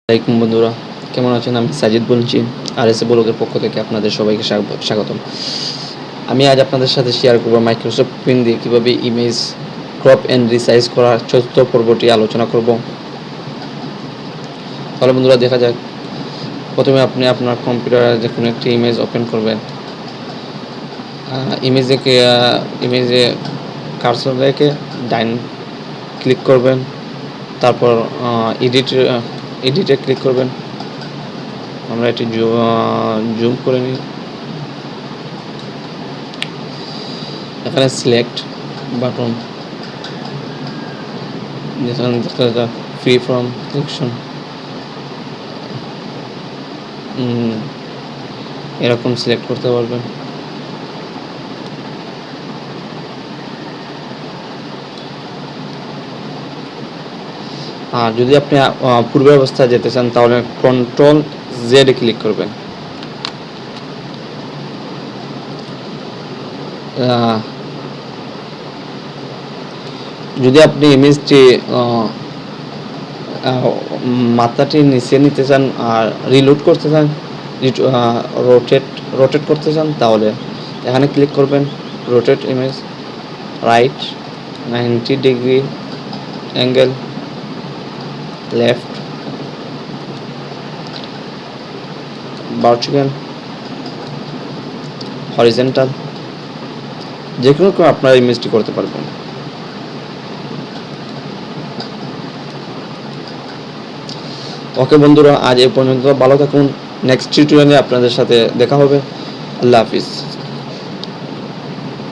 আসসালামাইকুম বন্ধুরা, কেমন আছেন? আমি সাজিদ বলছি RSA ব্লগের পক্ষ থেকে আপনাদের সবাইকে স্বাগতম। আমি আজ আপনাদের সাথে শেয়ার করব মাইক্রোসফট পেইন্ট দিয়ে কীভাবে ইমেজ ক্রপ অ্যান্ড রিসাইজ করার চতুর্থ পর্বটি আলোচনা করব। তাহলে বন্ধুরা দেখা যাক। প্রথমে আপনি আপনার কম্পিউটারে যে কোনো একটি ইমেজ ওপেন করবেন। ইমেজে কার্সর রেখে ডাইন ক্লিক করবেন, তারপর এডিটে ক্লিক করবেন। আমরা এটি জুম করে নিই। এখানে সিলেক্ট বাটন, যেখানে ফ্রি ফ্রম সিলেকশন, এরকম সিলেক্ট করতে পারবেন। আর যদি আপনি পূর্বের অবস্থায় যেতে চান তাহলে কন্ট্রোল জেড ক্লিক করবেন। যদি আপনি ইমেজটি মাত্রাটি নিচে নিতে চান আর রিলোড করতে চান, রোটেট করতে চান, তাহলে এখানে ক্লিক করবেন। Rotate image right 90 degree angle, left vertical, horizontal, যে কোনো আপনারা ইমেজটি করতে পারবেন। ওকে বন্ধুরা, আজ এই পর্যন্ত। ভালো থাকুন। নেক্সট টিউটোরিয়ালে আপনাদের সাথে দেখা হবে। আল্লাহ হাফিজ।